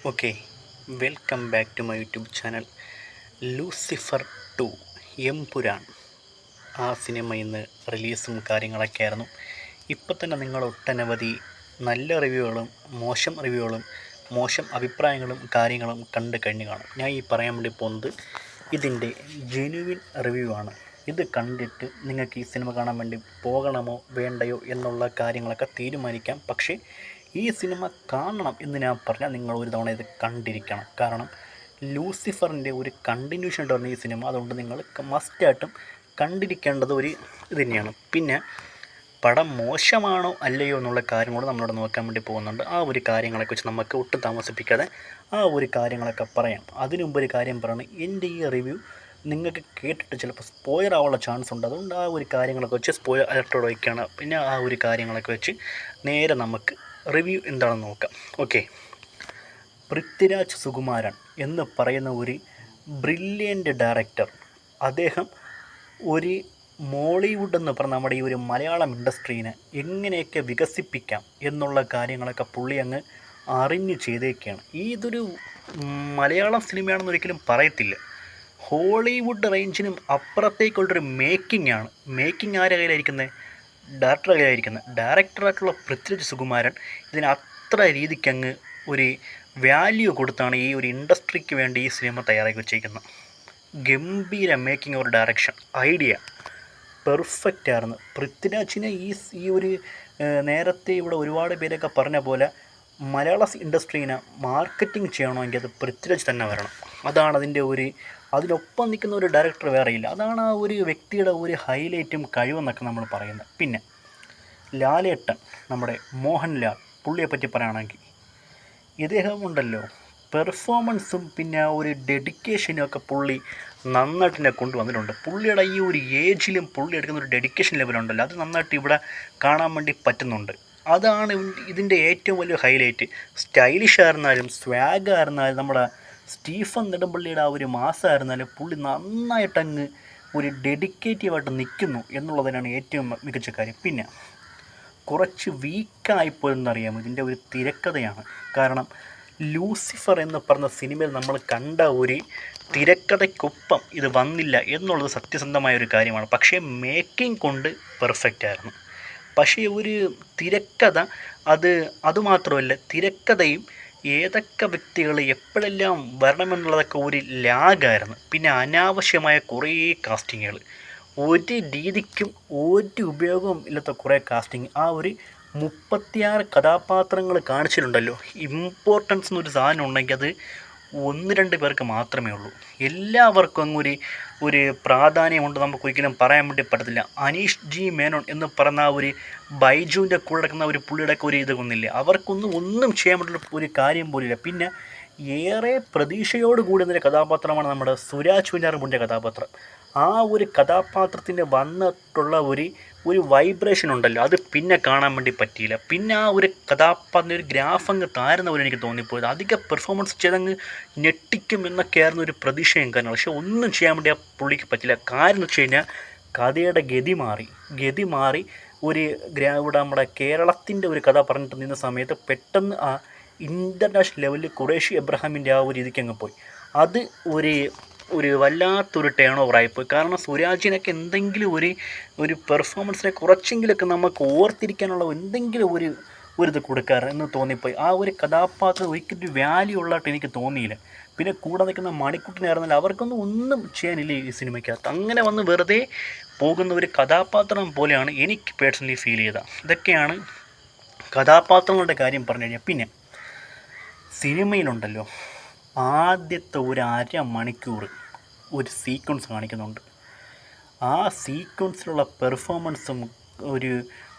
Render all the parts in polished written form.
Okay, welcome back to my YouTube channel. Lucifer 2 Empuraan ആ cinema ഇന്ന് റിലീസും കാര്യങ്ങളൊക്കെ ആയിരുന്നു. ഇപ്പം തന്നെ നിങ്ങൾ ഒട്ടനവധി നല്ല റിവ്യൂകളും മോശം അഭിപ്രായങ്ങളും കാര്യങ്ങളും കണ്ടു കഴിഞ്ഞ് കാണും. ഞാൻ ഈ പറയാൻ വേണ്ടി പോകുന്നത് ഇതിൻ്റെ ജെനുവിൻ റിവ്യൂ ആണ്. ഇത് കണ്ടിട്ട് നിങ്ങൾക്ക് ഈ സിനിമ കാണാൻ വേണ്ടി പോകണമോ വേണ്ടയോ എന്നുള്ള കാര്യങ്ങളൊക്കെ തീരുമാനിക്കാം. പക്ഷേ ഈ സിനിമ കാണണം എന്ന് ഞാൻ പറഞ്ഞാൽ നിങ്ങൾ ഒരു തവണ ഇത് കണ്ടിരിക്കണം. കാരണം ലൂസിഫറിൻ്റെ ഒരു കണ്ടിന്യൂഷൻ ഉണ്ടായിരുന്ന ഈ സിനിമ, അതുകൊണ്ട് നിങ്ങൾ മസ്റ്റായിട്ടും കണ്ടിരിക്കേണ്ടത് ഒരു ഇത് തന്നെയാണ്. പിന്നെ പടം മോശമാണോ അല്ലയോ എന്നുള്ള കാര്യം കൂടെ നമ്മളോട് നോക്കാൻ വേണ്ടി പോകുന്നുണ്ട്. ആ ഒരു കാര്യങ്ങളെക്കുറിച്ച് വെച്ച് നമുക്ക് ഒട്ടും താമസിപ്പിക്കാതെ ആ ഒരു കാര്യങ്ങളൊക്കെ പറയാം. അതിനു മുമ്പ് ഒരു കാര്യം പറയണം, എൻ്റെ ഈ റിവ്യൂ നിങ്ങൾക്ക് കേട്ടിട്ട് ചിലപ്പോൾ സ്പോയിലർ ആവാനുള്ള ചാൻസ് ഉണ്ട്. അതുകൊണ്ട് ആ ഒരു കാര്യങ്ങളൊക്കെ വെച്ച് സ്പോയിലർ അലർട്ടോടെ വയ്ക്കുകയാണ്. പിന്നെ ആ ഒരു കാര്യങ്ങളൊക്കെ വെച്ച് നേരെ നമുക്ക് റിവ്യൂ എന്താണെന്ന് നോക്കാം. ഓക്കെ, പൃഥ്വിരാജ് സുകുമാരൻ എന്ന് പറയുന്ന ഒരു ബ്രില്യൻ്റ് ഡയറക്ടർ, അദ്ദേഹം ഒരു മോളിവുഡ് എന്ന് പറഞ്ഞ നമ്മുടെ ഈ ഒരു മലയാളം ഇൻഡസ്ട്രീനെ എങ്ങനെയൊക്കെ വികസിപ്പിക്കാം എന്നുള്ള കാര്യങ്ങളൊക്കെ പുള്ളി അങ്ങ് അറിഞ്ഞ് ചെയ്തേക്കാണ്. ഇതൊരു മലയാളം സിനിമയാണെന്ന് ഒരിക്കലും പറയത്തില്ല. ഹോളിവുഡ് റേഞ്ചിനും അപ്പുറത്തേക്കുള്ളൊരു മേക്കിംഗ് ആണ്. മേക്കിംഗ് ആരുടെ കയ്യിലായിരിക്കുന്നത്? ഡയറക്ടറുടെ കയ്യിലായിരിക്കുന്നത്. ഡയറക്ടറായിട്ടുള്ള പൃഥ്വിരാജ് സുകുമാരൻ ഇതിന് അത്ര രീതിക്കങ്ങ് ഒരു വാല്യൂ കൊടുത്താണ് ഈ ഒരു ഇൻഡസ്ട്രിക്ക് വേണ്ടി ഈ സിനിമ തയ്യാറാക്കി വെച്ചിരിക്കുന്നത്. ഗംഭീര മേക്കിംഗ്, ഒരു ഡയറക്ഷൻ, ഐഡിയ പെർഫെക്റ്റ് ആയിരുന്നു. പൃഥ്വിരാജിനെ ഈ ഒരു നേരത്തെ ഇവിടെ ഒരുപാട് പേരൊക്കെ പറഞ്ഞ പോലെ മലയാള ഇൻഡസ്ട്രീനെ മാർക്കറ്റിംഗ് ചെയ്യണമെങ്കിൽ അത് പൃഥ്വിരാജ് തന്നെ വരണം. അതാണ് അതിനൊപ്പം നിൽക്കുന്ന ഒരു ഡയറക്ടർ വേറെയില്ല. അതാണ് ആ ഒരു വ്യക്തിയുടെ ഒരു ഹൈലൈറ്റും കഴിവെന്നൊക്കെ നമ്മൾ പറയുന്നത്. പിന്നെ ലാലേട്ടൻ, നമ്മുടെ മോഹൻലാൽ, പുള്ളിയെപ്പറ്റി പറയുകയാണെങ്കിൽ ഇദ്ദേഹം ഉണ്ടല്ലോ, പെർഫോമൻസും പിന്നെ ഒരു ഡെഡിക്കേഷനും ഒക്കെ പുള്ളി നന്നായിട്ട് തന്നെ കൊണ്ടുവന്നിട്ടുണ്ട്. പുള്ളിയുടെ ഈ ഒരു ഏജിലും പുള്ളി എടുക്കുന്ന ഒരു ഡെഡിക്കേഷൻ ലെവലുണ്ടല്ലോ, അത് നന്നായിട്ട് ഇവിടെ കാണാൻ വേണ്ടി പറ്റുന്നുണ്ട്. അതാണ് ഇതിൻ്റെ ഏറ്റവും വലിയ ഹൈലൈറ്റ്. സ്റ്റൈലിഷ് ആയിരുന്നാലും സ്വാഗ് ആയിരുന്നാലും നമ്മുടെ സ്റ്റീഫൻ നെടുമ്പള്ളിയുടെ ആ ഒരു മാസമായിരുന്നാലും പുള്ളി നന്നായിട്ടങ്ങ് ഒരു ഡെഡിക്കേറ്റീവായിട്ട് നിൽക്കുന്നു എന്നുള്ളതിനാണ് ഏറ്റവും മികച്ച കാര്യം. പിന്നെ കുറച്ച് വീക്കായിപ്പോയെന്നറിയാമോ ഇതിൻ്റെ ഒരു തിരക്കഥയാണ്. കാരണം ലൂസിഫർ എന്ന് പറഞ്ഞ സിനിമയിൽ നമ്മൾ കണ്ട ഒരു തിരക്കഥയ്ക്കൊപ്പം ഇത് വന്നില്ല എന്നുള്ളത് സത്യസന്ധമായ ഒരു കാര്യമാണ്. പക്ഷേ മേക്കിംഗ് കൊണ്ട് പെർഫെക്റ്റ് ആയിരുന്നു. പക്ഷേ ഒരു തിരക്കഥ അതുമാത്രമല്ല, തിരക്കഥയും ഏതൊക്കെ വ്യക്തികൾ എപ്പോഴെല്ലാം വരണമെന്നുള്ളതൊക്കെ ഒരു ലാഗായിരുന്നു. പിന്നെ അനാവശ്യമായ കുറേ കാസ്റ്റിങ്ങുകൾ, ഒരു രീതിക്കും ഒരു ഉപയോഗവും ഇല്ലാത്ത കുറേ കാസ്റ്റിംഗ്. ആ ഒരു 36 കഥാപാത്രങ്ങൾ കാണിച്ചിട്ടുണ്ടല്ലോ. ഇമ്പോർട്ടൻസ് എന്നൊരു സാധനം ഉണ്ടെങ്കിൽ അത് 1-2 പേർക്ക് മാത്രമേ ഉള്ളൂ. എല്ലാവർക്കും അങ്ങ് ഒരു പ്രാധാന്യമുണ്ട്, നമുക്ക് ഒരിക്കലും പറയാൻ വേണ്ടി പറ്റത്തില്ല. അനീഷ് ജി മേനോൻ എന്ന് പറഞ്ഞ ആ ഒരു ബൈജുവിൻ്റെ കൂടെ കിടക്കുന്ന ഒരു പുള്ളിയുടെയൊക്കെ ഒരു ഇത് ഒന്നില്ല, ഒന്നും ചെയ്യാൻ പറ്റുള്ള ഒരു കാര്യം പോലില്ല. പിന്നെ ഏറെ പ്രതീക്ഷയോട് കൂടി എന്നൊരു കഥാപാത്രമാണ് നമ്മുടെ സുരാജ് വെഞ്ഞാറമൂടിൻ്റെ കഥാപാത്രം. ആ ഒരു കഥാപാത്രത്തിൻ്റെ വന്നിട്ടുള്ള ഒരു വൈബ്രേഷൻ ഉണ്ടല്ലോ, അത് പിന്നെ കാണാൻ വേണ്ടി പറ്റിയില്ല. പിന്നെ ആ ഒരു കഥാപാത്രത്തിൻ്റെ ഒരു ഗ്രാഫ് അങ്ങ് താരുന്ന പോലെ എനിക്ക് തോന്നിപ്പോയത്. അധികം പെർഫോമൻസ് ചെയ്തങ്ങ് ഞെട്ടിക്കും എന്നൊക്കെയായിരുന്നു ഒരു പ്രതീക്ഷയും കാരണം. പക്ഷെ ഒന്നും ചെയ്യാൻ വേണ്ടി ആ പുള്ളിക്ക് പറ്റില്ല. കാര്യം എന്ന് വെച്ച് കഴിഞ്ഞാൽ കഥയുടെ ഗതി മാറി ഇവിടെ നമ്മുടെ കേരളത്തിൻ്റെ ഒരു കഥ പറഞ്ഞിട്ട് നിന്ന സമയത്ത് പെട്ടെന്ന് ആ ഇൻ്റർനാഷണൽ ലെവലിൽ ഖുറേഷി എബ്രഹാമിൻ്റെ ആ ഒരു രീതിക്ക് അങ്ങ് പോയി. അത് ഒരു വല്ലാത്തൊരു ടേൺ ഓവറായിപ്പോയി. കാരണം സുരാജിനൊക്കെ എന്തെങ്കിലും ഒരു പെർഫോമൻസിനെ കുറച്ചെങ്കിലൊക്കെ നമുക്ക് ഓർത്തിരിക്കാനുള്ള എന്തെങ്കിലും ഇത് കൊടുക്കാറ് എന്ന് തോന്നിപ്പോയി. ആ ഒരു കഥാപാത്രം ഒരിക്കലും വാല്യൂ ഉള്ളതായിട്ട് എനിക്ക് തോന്നിയില്ല. പിന്നെ കൂടെ നിൽക്കുന്ന മണിക്കുട്ടനായിരുന്നാലും ഒന്നും ചെയ്യാനില്ല ഈ സിനിമയ്ക്കകത്ത്. അങ്ങനെ വന്ന് വെറുതെ പോകുന്ന ഒരു കഥാപാത്രം പോലെയാണ് എനിക്ക് പേഴ്സണലി ഫീൽ ചെയ്തത്. ഇതൊക്കെയാണ് കഥാപാത്രങ്ങളുടെ കാര്യം പറഞ്ഞു കഴിഞ്ഞാൽ. പിന്നെ സിനിമയിലുണ്ടല്ലോ, ആദ്യത്തെ ഒരു അരമണിക്കൂർ ഒരു സീക്വൻസ് കാണിക്കുന്നുണ്ട്. ആ സീക്വൻസിലുള്ള പെർഫോമൻസും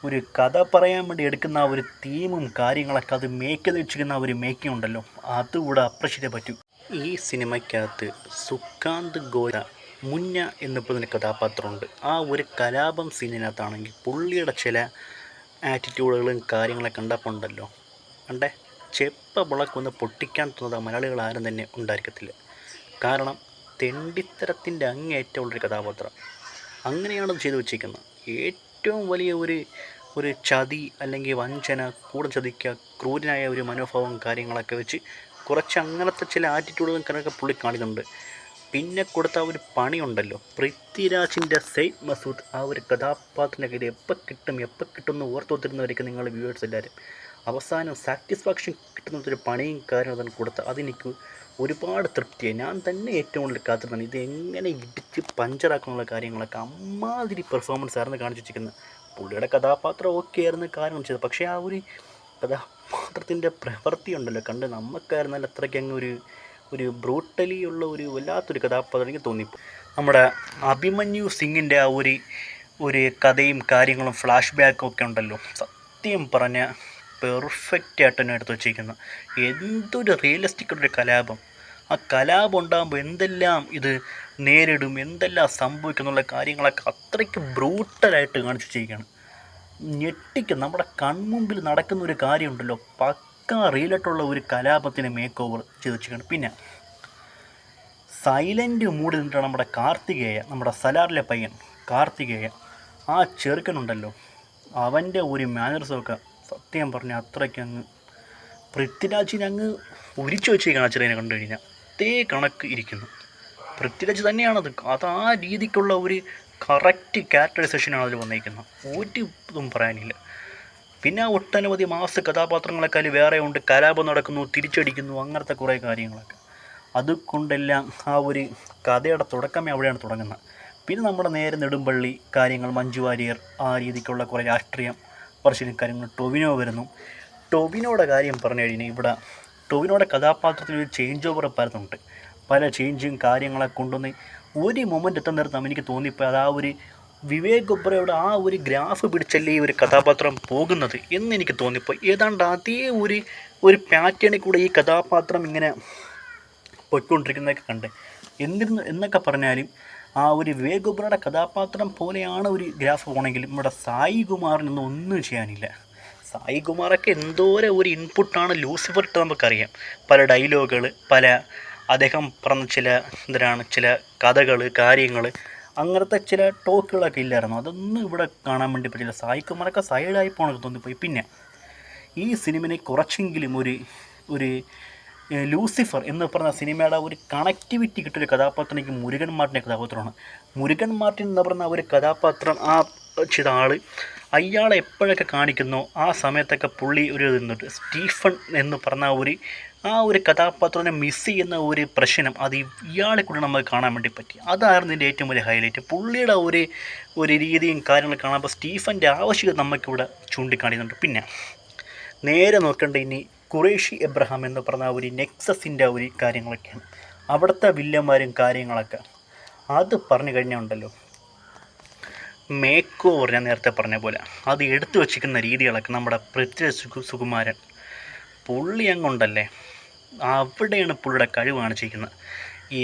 ഒരു കഥ പറയാൻ വേണ്ടി എടുക്കുന്ന ആ ഒരു തീമും കാര്യങ്ങളൊക്കെ അത് മേക്ക് ചെയ്ത് വെച്ചിരിക്കുന്ന ആ ഒരു മേക്കിംഗ് ഉണ്ടല്ലോ, അതുകൂടെ അപ്രീഷിയേറ്റ് പറ്റൂ. ഈ സിനിമയ്ക്കകത്ത് സുകാന്ത് ഗോയ മുന്ന എന്ന് പറയുന്ന കഥാപാത്രമുണ്ട്. ആ ഒരു കലാപം സീനിനകത്താണെങ്കിൽ പുള്ളിയുടെ ചില ആറ്റിറ്റ്യൂഡുകളും കാര്യങ്ങളൊക്കെ കണ്ടപ്പോൾ ഉണ്ടല്ലോ, ചെപ്പ വിളക്കൊന്ന് പൊട്ടിക്കാൻ തോന്നുന്നത് മലയാളികൾ ആരും തന്നെ ഉണ്ടായിരിക്കത്തില്ല. കാരണം തെണ്ടിത്തരത്തിൻ്റെ അങ്ങേയറ്റമുള്ളൊരു കഥാപാത്രം, അങ്ങനെയാണ് ചെയ്തു വച്ചിരിക്കുന്നത്. ഏറ്റവും വലിയ ഒരു ചതി അല്ലെങ്കിൽ വഞ്ചന, കൂടെ ചതിക്കുക, ക്രൂരനായ ഒരു മനോഭാവം കാര്യങ്ങളൊക്കെ വെച്ച് കുറച്ച് അങ്ങനത്തെ ചില ആറ്റിറ്റ്യൂഡും കാര്യങ്ങളൊക്കെ പുള്ളി കാണിക്കുന്നുണ്ട്. പിന്നെ കൊടുത്ത ആ ഒരു പണിയുണ്ടല്ലോ, പൃഥ്വിരാജിൻ്റെ സെയ്ദ് മസൂദ് ആ ഒരു കഥാപാത്രത്തിൻ്റെ കയ്യിൽ എപ്പോൾ കിട്ടും എന്ന് ഓർത്തുകൊണ്ടിരുന്നവരൊക്കെ നിങ്ങൾ വ്യൂവേഴ്സ് എല്ലാവരും. അവസാനം സാറ്റിസ്ഫാക്ഷൻ കിട്ടുന്നതൊരു പണിയും കാര്യവും തന്നെ കൊടുത്ത അതെനിക്ക് ഒരുപാട് തൃപ്തിയായി. ഞാൻ തന്നെ ഏറ്റവും കൂടുതൽ കാത്തിരുന്നത് ഇത് എങ്ങനെ ഇടിച്ച് പഞ്ചറാക്കാനുള്ള കാര്യങ്ങളൊക്കെ അമ്മാതിരി പെർഫോമൻസ് ആയിരുന്നു കാണിച്ചു വെച്ചിരിക്കുന്നത്. പുള്ളിയുടെ കഥാപാത്രം ഓക്കെ ആയിരുന്നു കാര്യം ചെയ്തത്. പക്ഷേ ആ ഒരു കഥാപാത്രത്തിൻ്റെ പ്രവൃത്തി ഉണ്ടല്ലോ കണ്ട് നമുക്കായിരുന്നാൽ അത്രയ്ക്ക് അങ്ങ് ഒരു ബ്രൂട്ടലി ഉള്ള ഒരു വല്ലാത്തൊരു കഥാപാത്രം എനിക്ക് തോന്നിപ്പോൾ. നമ്മുടെ അഭിമന്യു സിംഗിൻ്റെ ആ ഒരു കഥയും കാര്യങ്ങളും ഫ്ലാഷ് ബാക്കും ഒക്കെ ഉണ്ടല്ലോ, സത്യം പറഞ്ഞ പെർഫെക്റ്റ് ആയിട്ട് തന്നെ എടുത്ത് വച്ചിരിക്കുന്നത്. എന്തൊരു റിയലിസ്റ്റിക് ഒരു കലാപം. ആ കലാപം ഉണ്ടാകുമ്പോൾ എന്തെല്ലാം ഇത് നേരിടും, എന്തെല്ലാം സംഭവിക്കും എന്നുള്ള കാര്യങ്ങളൊക്കെ അത്രയ്ക്ക് ബ്രൂട്ടലായിട്ട് കാണിച്ചു വെച്ചിരിക്കുകയാണ്. ഞെട്ടിക്കും. നമ്മുടെ കൺമുമ്പിൽ നടക്കുന്ന ഒരു കാര്യമുണ്ടല്ലോ, പക്കാ റിയലായിട്ടുള്ള ഒരു കലാപത്തിന് മേക്ക് ഓവർ ചെയ്ത് വെച്ചിരിക്കുകയാണ്. പിന്നെ സൈലൻ്റ് മൂഡിൽ നിന്നിട്ടാണ് നമ്മുടെ സലാറിലെ പയ്യൻ കാർത്തികേയ, ആ ചെറുക്കനുണ്ടല്ലോ, അവൻ്റെ ഒരു മാനേഴ്സൊക്കെ സത്യം പറഞ്ഞാൽ അത്രയ്ക്ക് അങ്ങ് പൃഥ്വിരാജിനെ അങ്ങ് ഉരിച്ചു വെച്ചേക്കാണ് ആ ചെറിയനെ കണ്ടു കഴിഞ്ഞാൽ. അതേ കണക്ക് ഇരിക്കുന്നു. പൃഥ്വിരാജ് തന്നെയാണത്. അത് ആ രീതിക്കുള്ള ഒരു കറക്റ്റ് ക്യാരക്ടറൈസേഷനാണ് അതിൽ വന്നിരിക്കുന്നത്. ഒരു ഇതും പറയാനില്ല. പിന്നെ ഒട്ടനവധി മാസ് കഥാപാത്രങ്ങളൊക്കെ അതിൽ വേറെ ഉണ്ട്. കലാപം നടക്കുന്നു, തിരിച്ചടിക്കുന്നു, അങ്ങനത്തെ കുറേ കാര്യങ്ങളൊക്കെ. അതുകൊണ്ടെല്ലാം ആ ഒരു കഥയുടെ തുടക്കമേ അവിടെയാണ് തുടങ്ങുന്നത്. പിന്നെ നമ്മുടെ നേരെ നെടുമ്പള്ളി കാര്യങ്ങൾ, മഞ്ജു വാര്യർ, ആ രീതിക്കുള്ള കുറേ രാഷ്ട്രീയം പറശ്ശിനി കാര്യങ്ങൾ. ടൊവിനോ വരുന്നു. ടൊവിനോയുടെ കാര്യം പറഞ്ഞു കഴിഞ്ഞാൽ ഇവിടെ ടൊവിനോയുടെ കഥാപാത്രത്തിൽ ഒരു ചേഞ്ച് ഓവർ പലതുണ്ട്. പല ചേഞ്ചും കാര്യങ്ങളൊക്കെ കൊണ്ടുവന്ന് ഒരു മൊമെൻ്റ് എത്താൻ നേരത്ത് എനിക്ക് തോന്നിപ്പോൾ അത് ആ ഒരു വിവേക് ഒബ്രയുടെ ആ ഒരു ഗ്രാഫ് പിടിച്ചല്ലേ ഈ ഒരു കഥാപാത്രം പോകുന്നത് എന്നെനിക്ക് തോന്നിപ്പോൾ. ഏതാണ്ട് അതേ ഒരു പാറ്റേണിൽ കൂടെ ഈ കഥാപാത്രം ഇങ്ങനെ പൊയ്ക്കൊണ്ടിരിക്കുന്നതൊക്കെ കണ്ട്. എന്നൊക്കെ പറഞ്ഞാലും ആ ഒരു വിവേക് ഒബ്രയുടെ കഥാപാത്രം പോലെയാണ് ഒരു ഗ്രാഫ് പോകണമെങ്കിലും ഇവിടെ സായി കുമാറിനൊന്നും ഒന്നും ചെയ്യാനില്ല. സായി കുമാറൊക്കെ എന്തോരം ഒരു ഇൻപുട്ടാണ് ലൂസിഫർ ഇട്ട് നമുക്കറിയാം. പല ഡയലോഗുകൾ, അദ്ദേഹം പറഞ്ഞ ചില കഥകൾ, കാര്യങ്ങൾ, അങ്ങനത്തെ ചില ടോക്കുകളൊക്കെ ഇല്ലായിരുന്നു. അതൊന്നും ഇവിടെ കാണാൻ വേണ്ടി പറ്റില്ല. സായി കുമാറൊക്കെ സൈഡായി പോകണമെന്ന് തോന്നിപ്പോയി. പിന്നെ ഈ സിനിമയെ കുറച്ചെങ്കിലും ഒരു ലൂസിഫർ എന്ന് പറഞ്ഞ സിനിമയുടെ ഒരു കണക്ടിവിറ്റി കിട്ടിയൊരു കഥാപാത്രം എനിക്ക് മുരുകൻ മാർട്ടിൻ്റെ കഥാപാത്രമാണ്. മുരുകൻ മാർട്ടിൻ എന്ന് പറഞ്ഞ ഒരു കഥാപാത്രം, ആ ചില ആൾ അയാളെ എപ്പോഴൊക്കെ കാണിക്കുന്നോ ആ സമയത്തൊക്കെ പുള്ളി ഒരു സ്റ്റീഫൻ എന്ന് പറഞ്ഞ ആ ഒരു കഥാപാത്രത്തിനെ മിസ് ചെയ്യുന്ന ഒരു പ്രശ്നം അത് ഇയാളെ കൂടെ നമുക്ക് കാണാൻ വേണ്ടി പറ്റി. അതായിരുന്നു ഇതിൻ്റെ ഏറ്റവും വലിയ ഹൈലൈറ്റ്. പുള്ളിയുടെ ഒരു രീതിയും കാര്യങ്ങളും കാണുമ്പോൾ സ്റ്റീഫൻ്റെ ആവശ്യകത നമുക്കിവിടെ ചൂണ്ടിക്കാണിക്കുന്നുണ്ട്. പിന്നെ നേരെ നോക്കേണ്ട ഇനി ഖുറേഷി എബ്രഹാം എന്ന് പറഞ്ഞ ഒരു നെക്സസിൻ്റെ ഒരു കാര്യങ്ങളൊക്കെയാണ്. അവിടുത്തെ വില്ലന്മാരും കാര്യങ്ങളൊക്കെ അത് പറഞ്ഞു കഴിഞ്ഞാൽ ഉണ്ടല്ലോ, മേക്ക് ഓവർ ഞാൻ നേരത്തെ പറഞ്ഞ പോലെ അത് എടുത്തു വച്ചിരിക്കുന്ന രീതികളൊക്കെ നമ്മുടെ പൃഥ്വിരാജ് സുകുമാരൻ പുള്ളി അങ്ങുണ്ടല്ലേ, അവിടെയാണ് പുള്ളിയുടെ കഴിവ് കാണിച്ചിരിക്കുന്നത്.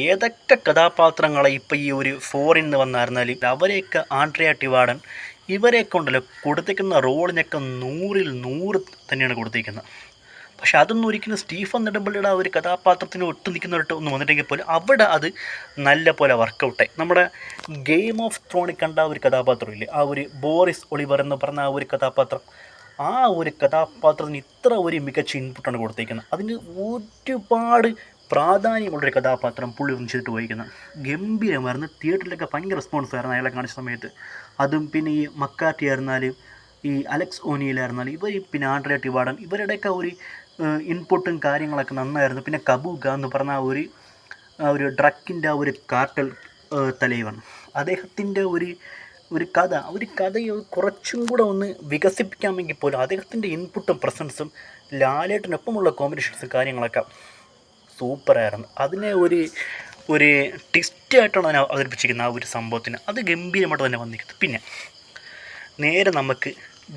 ഏതൊക്കെ കഥാപാത്രങ്ങളെ ഇപ്പോൾ ഈ ഒരു ഫോറിൻ നിന്ന് വന്നായിരുന്നാലും അവരെയൊക്കെ ആൻഡ്രിയ ടിവാഡൻ ഇവരെയൊക്കെ ഉണ്ടല്ലോ കൊടുത്തേക്കുന്ന റോളിനൊക്കെ 100ൽ 100 തന്നെയാണ് കൊടുത്തേക്കുന്നത്. പക്ഷെ അതൊന്നും ഒരിക്കലും സ്റ്റീഫൻ നെടുമ്പള്ളിയുടെ ആ ഒരു കഥാപാത്രത്തിന് ഒട്ടു നിൽക്കുന്നവരുടെ ഒന്ന് വന്നിട്ടെങ്കിൽ പോലും അവിടെ അത് നല്ല പോലെ വർക്കൗട്ടായി. നമ്മുടെ ഗെയിം ഓഫ് ത്രോണിൽ കണ്ട ഒരു കഥാപാത്രമില്ലേ, ആ ഒരു ബോറിസ് ഒളിവർ എന്ന് പറഞ്ഞ ആ ഒരു കഥാപാത്രം, ആ ഒരു കഥാപാത്രത്തിന് ഇത്ര ഒരു മികച്ച ഇൻപുട്ടാണ് കൊടുത്തേക്കുന്നത്. അതിന് ഒരുപാട് പ്രാധാന്യമുള്ളൊരു കഥാപാത്രം പുള്ളി ഒന്നും ചെയ്തിട്ട് പോയിരിക്കുന്നത്. ഗംഭീരമായിരുന്നു. തിയേറ്ററിലൊക്കെ ഭയങ്കര റെസ്പോൺസ് ആയിരുന്നു അയാളെ കാണിച്ച സമയത്ത്. അതും പിന്നെ ഈ മക്കാറ്റി ആയിരുന്നാലും ഈ അലക്സ് ഓനിയിലായിരുന്നാലും ഇവർ, പിന്നെ ആൻഡ്രിയ ടിവാഡൻ, ഇവരുടെയൊക്കെ ഒരു ഇൻപുട്ടും കാര്യങ്ങളൊക്കെ നന്നായിരുന്നു. പിന്നെ കബൂക എന്ന് പറഞ്ഞ ആ ഒരു ഡ്രക്കിൻ്റെ ആ ഒരു കാർട്ടൽ തലൈവൻ, അദ്ദേഹത്തിൻ്റെ ഒരു കഥ കുറച്ചും കൂടെ ഒന്ന് വികസിപ്പിക്കാമെങ്കിൽ പോലും അദ്ദേഹത്തിൻ്റെ ഇൻപുട്ടും പ്രസൻസും ലാലേട്ടനൊപ്പമുള്ള കോമ്പിനേഷൻസും കാര്യങ്ങളൊക്കെ സൂപ്പറായിരുന്നു. അതിനെ ഒരു ട്വിസ്റ്റായിട്ടാണ് അതിനെ അവതരിപ്പിച്ചിരിക്കുന്നത്. ആ ഒരു സംഭവത്തിന് അത് ഗംഭീരമായിട്ട് തന്നെ വന്നിരിക്കുന്നത്. പിന്നെ നേരെ നമുക്ക്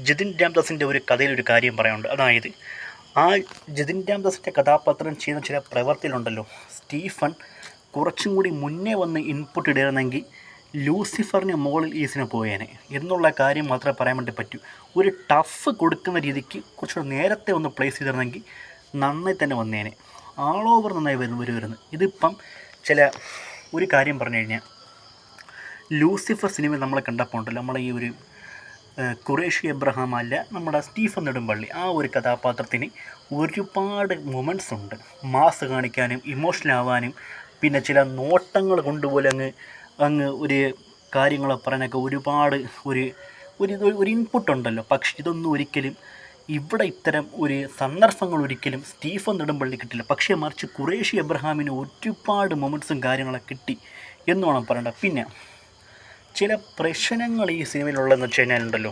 ജതിൻ രാംദാസിൻ്റെ ഒരു കഥയിലൊരു കാര്യം പറയാനുണ്ട്. അതായത് ആ ജതിൻ രാംദാസിൻ്റെ കഥാപാത്രം ചെയ്യുന്ന ചില പ്രവർത്തിയിലുണ്ടല്ലോ, സ്റ്റീഫൻ കുറച്ചും കൂടി മുന്നേ വന്ന് ഇൻപുട്ട് ഇടുകയാണെങ്കിൽ ലൂസിഫറിന് മുകളിൽ ഈ സിനിമ പോയേനെ എന്നുള്ള കാര്യം മാത്രമേ പറയാൻ വേണ്ടി പറ്റൂ. ഒരു ടഫ് കൊടുക്കുന്ന രീതിക്ക് കുറച്ചുകൂടെ നേരത്തെ ഒന്ന് പ്ലേസ് ചെയ്തിരുന്നെങ്കിൽ നന്നായി തന്നെ വന്നേനെ. ആൾ ഓവർ നന്നായി വരുന്നു. ഇതിപ്പം ഒരു കാര്യം പറഞ്ഞു കഴിഞ്ഞാൽ, ലൂസിഫർ സിനിമ നമ്മളെ കണ്ടപ്പോൾ ഉണ്ടല്ലോ, നമ്മളെ ഈ ഖുറേഷി എബ്രഹാം അല്ല, നമ്മുടെ സ്റ്റീഫൻ നെടുമ്പള്ളി. ആ ഒരു കഥാപാത്രത്തിന് ഒരുപാട് മൊമെൻറ്റ്സ് ഉണ്ട്. മാസ് കാണിക്കാനും ഇമോഷണൽ ആവാനും പിന്നെ ചില നോട്ടങ്ങൾ കൊണ്ടുപോലെ അങ്ങ് ഒരു കാര്യങ്ങൾ പറയാനൊക്കെ ഒരുപാട് ഒരു ഇൻപുട്ട് ഉണ്ടല്ലോ. പക്ഷെ ഇതൊന്നും ഒരിക്കലും ഇവിടെ ഇത്തരം ഒരു സന്ദർഭങ്ങൾ ഒരിക്കലും സ്റ്റീഫൻ നെടുമ്പള്ളി കിട്ടില്ല. പക്ഷേ മറിച്ച് ഖുറേഷി എബ്രഹാമിന് ഒരുപാട് മൊമെൻറ്റ്സും കാര്യങ്ങളൊക്കെ കിട്ടി എന്ന് വേണം പറയേണ്ടത്. പിന്നെ ചില പ്രശ്നങ്ങൾ ഈ സിനിമയിലുള്ളതെന്ന് വെച്ച് കഴിഞ്ഞാലുണ്ടല്ലോ,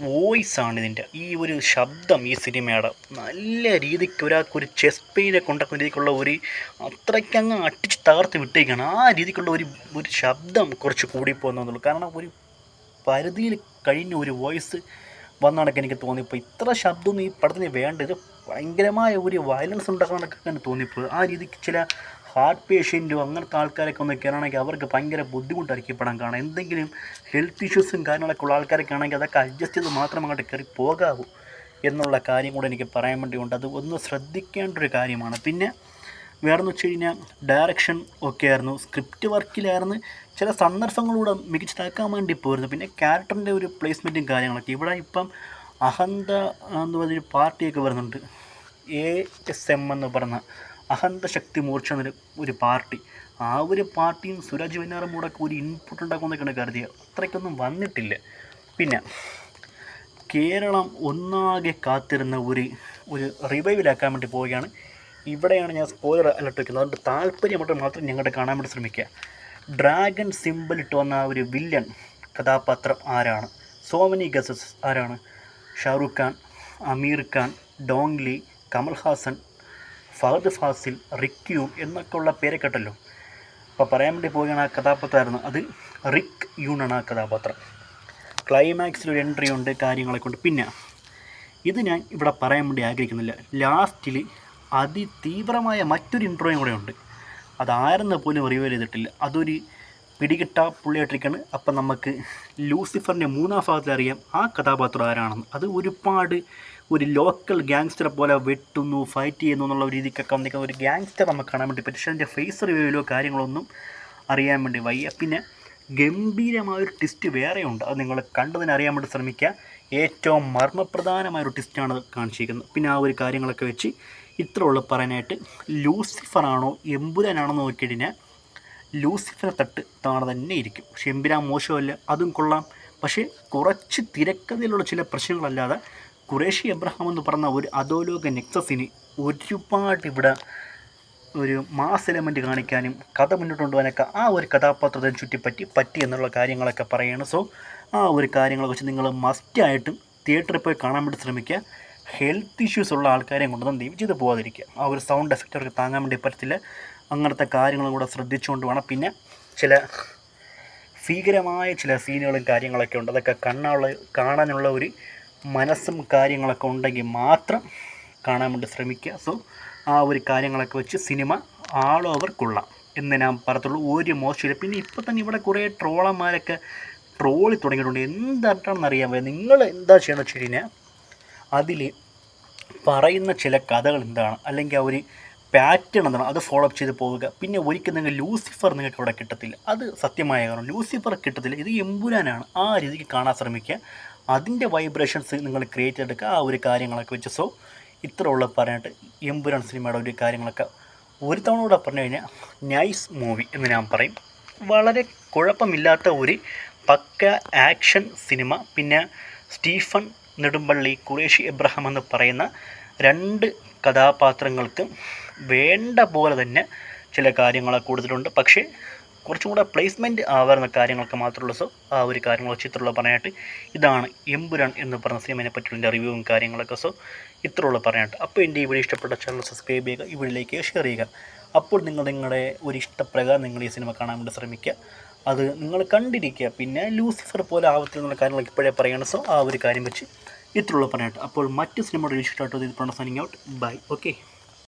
വോയിസാണ് ഇതിൻ്റെ. ഈ ഒരു ശബ്ദം ഈ സിനിമയുടെ നല്ല രീതിക്ക് ഒരാൾക്കൊരു ചെസ്റ്റ് പെയിനെ കൊണ്ടൊക്കെ രീതിക്കുള്ള ഒരു അത്രയ്ക്കങ്ങ് അടിച്ച് തകർത്ത് വിട്ടേക്കാണ്. ആ രീതിക്കുള്ള ഒരു ശബ്ദം കുറച്ച് കൂടിപ്പോകുന്നുള്ളൂ. കാരണം ഒരു പരിധിയിൽ കഴിഞ്ഞ ഒരു വോയിസ് വന്നാണൊക്കെ എനിക്ക് തോന്നിപ്പോൾ ഇത്ര ശബ്ദമൊന്നും ഈ പടത്തിന് വേണ്ടത്. ഭയങ്കരമായ ഒരു വയലൻസ് ഉണ്ടാക്കാനൊക്കെ തന്നെ തോന്നിപ്പോയി. ആ രീതിക്ക് ചില ഹാർട്ട് പേഷ്യൻറ്റും അങ്ങനത്തെ ആൾക്കാരൊക്കെ ഒന്ന് കയറണമെങ്കിൽ അവർക്ക് ഭയങ്കര ബുദ്ധിമുട്ടായിരിക്കും പടം കാണാൻ. എന്തെങ്കിലും ഹെൽത്ത് ഇഷ്യൂസും കാര്യങ്ങളൊക്കെ ഉള്ള ആൾക്കാരൊക്കെ ആണെങ്കിൽ അതൊക്കെ അഡ്ജസ്റ്റ് ചെയ്ത് മാത്രം അങ്ങോട്ട് കയറി പോകാവൂ എന്നുള്ള കാര്യം കൂടെ എനിക്ക് പറയാൻ വേണ്ടിയുണ്ട്. അത് ഒന്ന് ശ്രദ്ധിക്കേണ്ട ഒരു കാര്യമാണ്. പിന്നെ വേറെന്ന് വെച്ച് കഴിഞ്ഞാൽ ഡയറക്ഷൻ ഒക്കെ ആയിരുന്നു, സ്ക്രിപ്റ്റ് വർക്കിലായിരുന്നു, ചില സന്ദർഭങ്ങളൂടെ മികച്ചതാക്കാൻ വേണ്ടി പോയിരുന്നു. പിന്നെ ക്യാരക്ടറിൻ്റെ ഒരു പ്ലേസ്മെൻറ്റും കാര്യങ്ങളൊക്കെ. ഇവിടെ ഇപ്പം അഹന്ത എന്ന് പറഞ്ഞൊരു പാർട്ടിയൊക്കെ വരുന്നുണ്ട്, ASM എന്ന് പറഞ്ഞ അഹന്ത ശക്തി മോർച്ച എന്നൊരു ഒരു പാർട്ടി. ആ ഒരു പാർട്ടിയും സുരാജ് വെഞ്ഞാറും കൂടെ ഒരു ഇൻപുട്ട് ഉണ്ടാക്കുമെന്നൊക്കെയാണ് കരുതിയത്. അത്രയ്ക്കൊന്നും വന്നിട്ടില്ല. പിന്നെ കേരളം ഒന്നാകെ കാത്തിരുന്ന ഒരു റിവൈവിലാക്കാൻ വേണ്ടി പോവുകയാണ്. ഇവിടെയാണ് ഞാൻ സ്പോയിലർ അലർട്ട് വയ്ക്കുന്നത്. അതുകൊണ്ട് താല്പര്യമായിട്ട് മാത്രം ഞങ്ങളുടെ കാണാൻ വേണ്ടി ശ്രമിക്കുക. ഡ്രാഗൺ സിമ്പിൾ ഇട്ട് വന്ന ആ ഒരു വില്ലൻ കഥാപാത്രം ആരാണ്? സോ മെനി ഗസസ് ആരാണ്? ഷാറുഖ് ഖാൻ, അമീർ ഖാൻ, ഡോങ്ലി, കമൽഹാസൻ, ഫഹദ് ഫാസിൽ, റിക് യൂൺ എന്നൊക്കെ ഉള്ള പേരെ കേട്ടല്ലോ. അപ്പോൾ പറയാൻ വേണ്ടി പോവുകയാണ് ആ കഥാപാത്രമായിരുന്നു. അത് റിക് യൂണാണ് ആ കഥാപാത്രം. ക്ലൈമാക്സിലൊരു എൻട്രി ഉണ്ട്, കാര്യങ്ങളൊക്കെ ഉണ്ട്. പിന്നെ ഇത് ഞാൻ ഇവിടെ പറയാൻ വേണ്ടി ആഗ്രഹിക്കുന്നില്ല. ലാസ്റ്റിൽ അതിതീവ്രമായ മറ്റൊരു ഇൻട്രോയും കൂടെ ഉണ്ട്. അതാരെന്ന് പോലും റിവീൽ ചെയ്തിട്ടില്ല. അതൊരു പിടികിട്ട പുള്ളിയായിട്ടിരിക്കുകയാണ്. അപ്പം നമുക്ക് ലൂസിഫറിൻ്റെ 3-ാം ഭാഗത്തിൽ അറിയാം ആ കഥാപാത്രം ആരാണെന്ന്. അത് ഒരുപാട് ഒരു ലോക്കൽ ഗ്യാങ്സ്റ്ററെ പോലെ വെട്ടുന്നു, ഫൈറ്റ് ചെയ്യുന്നു എന്നുള്ള രീതിക്കൊക്കെ വന്നിരിക്കുന്ന ഒരു ഗ്യാങ്സ്റ്റർ നമുക്ക് കാണാൻ വേണ്ടി പറ്റും. പക്ഷേ അതിൻ്റെ ഫേസ് റിവ്യൂവിലോ കാര്യങ്ങളൊന്നും അറിയാൻ വേണ്ടി വയ്യ. പിന്നെ ഗംഭീരമായൊരു ട്വിസ്റ്റ് വേറെയുണ്ട്. അത് നിങ്ങൾ കണ്ടതിന് അറിയാൻ വേണ്ടി ശ്രമിക്കുക. ഏറ്റവും മർമ്മപ്രധാനമായൊരു ട്വിസ്റ്റാണ് കാണിച്ചിരിക്കുന്നത്. പിന്നെ ആ ഒരു കാര്യങ്ങളൊക്കെ വെച്ച് ഇത്ര ഉള്ളു പറയാനായിട്ട്. ലൂസിഫറാണോ എമ്പുരാനാണോ നോക്കിക്കഴിഞ്ഞാൽ ലൂസിഫറെ താണ തന്നെ ഇരിക്കും. പക്ഷെ എമ്പുരാൻ മോശമല്ല, അതും കൊള്ളാം. പക്ഷേ കുറച്ച് തിരക്കഥയിലുള്ള ചില പ്രശ്നങ്ങളല്ലാതെ ഖുറേഷി എബ്രഹാം എന്ന് പറഞ്ഞ ഒരു അധോലോക നെക്സസിന് ഒരുപാട് ഇവിടെ ഒരു മാസ് എലമെൻറ്റ് കാണിക്കാനും കഥ മുന്നോട്ട് കൊണ്ടുപോകാനൊക്കെ ആ ഒരു കഥാപാത്രത്തെ പറ്റി എന്നുള്ള കാര്യങ്ങളൊക്കെ പറയുകയാണ്. സോ ആ ഒരു കാര്യങ്ങളെ വെച്ച് നിങ്ങൾ മസ്റ്റായിട്ടും തിയേറ്ററിൽ പോയി കാണാൻ വേണ്ടി ശ്രമിക്കുക. ഹെൽത്ത് ഇഷ്യൂസ് ഉള്ള ആൾക്കാരെയും കൊണ്ടൊന്നും ദയവ് ചെയ്ത് പോകാതിരിക്കുക. ആ ഒരു സൗണ്ട് എഫക്റ്റ് അവർക്ക് താങ്ങാൻ വേണ്ടി പറ്റത്തില്ല. അങ്ങനത്തെ കാര്യങ്ങളും കൂടെ ശ്രദ്ധിച്ചുകൊണ്ട് വേണം. പിന്നെ ചില ഭീകരമായ ചില സീനുകളും കാര്യങ്ങളൊക്കെ ഉണ്ട്. അതൊക്കെ കാണാനുള്ള ഒരു മനസ്സും കാര്യങ്ങളൊക്കെ ഉണ്ടെങ്കിൽ മാത്രം കാണാൻ വേണ്ടി ശ്രമിക്കുക. സോ ആ ഒരു കാര്യങ്ങളൊക്കെ വെച്ച് സിനിമ ആൾ ഓവർ കൊള്ളാം എന്ന് ഞാൻ പറയത്തുള്ളൂ. ഒരു മോശമില്ല. പിന്നെ ഇപ്പോൾ തന്നെ ഇവിടെ കുറേ ട്രോളന്മാരൊക്കെ ട്രോളി തുടങ്ങിയിട്ടുണ്ട്. എന്താണെന്ന് അറിയാൻ വയ്യ. നിങ്ങൾ എന്താ ചെയ്യണമെന്ന് വെച്ച് കഴിഞ്ഞാൽ അതിൽ പറയുന്ന ചില കഥകൾ എന്താണ്, അല്ലെങ്കിൽ ആ ഒരു പാറ്റേൺ എന്താണ്, അത് ഫോളോ അപ്പ് ചെയ്ത് പോവുക. പിന്നെ ഒരിക്കലും നിങ്ങൾ ലൂസിഫർ നിങ്ങൾക്ക് ഇവിടെ കിട്ടത്തില്ല. അത് സത്യമായ കാരണം. ലൂസിഫർ കിട്ടത്തില്ല. ഇത് എമ്പുരാനാണ്. ആ രീതിക്ക് കാണാൻ ശ്രമിക്കുക. അതിൻ്റെ വൈബ്രേഷൻസ് നിങ്ങൾ ക്രിയേറ്റ് ചെയ്തെടുക്കുക. ആ ഒരു കാര്യങ്ങളൊക്കെ വെച്ച്. സോ ഇത്ര ഉള്ള പറയാനായിട്ട് എമ്പുരാൻ സിനിമയുടെ ഒരു കാര്യങ്ങളൊക്കെ ഒരു തവണ കൂടെ പറഞ്ഞു കഴിഞ്ഞാൽ നൈസ് മൂവി എന്ന് ഞാൻ പറയും. വളരെ കുഴപ്പമില്ലാത്ത ഒരു പക്ക ആക്ഷൻ സിനിമ. പിന്നെ സ്റ്റീഫൻ നെടുമ്പള്ളി, ഖുറേഷി എബ്രഹാം എന്ന് പറയുന്ന 2 കഥാപാത്രങ്ങൾക്കും വേണ്ട പോലെ തന്നെ ചില കാര്യങ്ങളൊക്കെ കൊടുത്തിട്ടുണ്ട്. പക്ഷേ കുറച്ചും കൂടെ പ്ലേസ്മെൻറ്റ് ആവാറുന്ന കാര്യങ്ങളൊക്കെ മാത്രമുള്ളൂ. സോ ആ ഒരു കാര്യങ്ങൾ ചിത്രമുള്ള പറയാനായിട്ട് ഇതാണ് എമ്പുരാൻ എന്ന് പറഞ്ഞ സിനിമയെ പറ്റിയുള്ള റിവ്യൂവും കാര്യങ്ങളൊക്കെ. സോ ഇത്രയുള്ള പറയാനായിട്ട്. അപ്പോൾ എൻ്റെ ഈ വീഡിയോ ഇഷ്ടപ്പെട്ട ചാനൽ സബ്സ്ക്രൈബ് ചെയ്യുക, ഈ വീഡിയോയിലേക്ക് ഷെയർ ചെയ്യുക. അപ്പോൾ നിങ്ങളുടെ ഒരു ഇഷ്ടപ്രകാരം നിങ്ങൾ ഈ സിനിമ കാണാൻ വേണ്ടി ശ്രമിക്കുക. അത് നിങ്ങൾ കണ്ടിരിക്കുക. പിന്നെ ലൂസിഫർ പോലെ ആവത്തിലുള്ള കാര്യങ്ങളൊക്കെ ഇപ്പോഴേ പറയുകയാണ്. സോ ആ ഒരു കാര്യം വെച്ച് ഇത്രയുള്ള പറയാനായിട്ട്. അപ്പോൾ മറ്റ് സിനിമയുടെ ഇഷ്ടമായിട്ട് ഇത് സൈനിങ് ഔട്ട്. ബൈ. ഓക്കെ.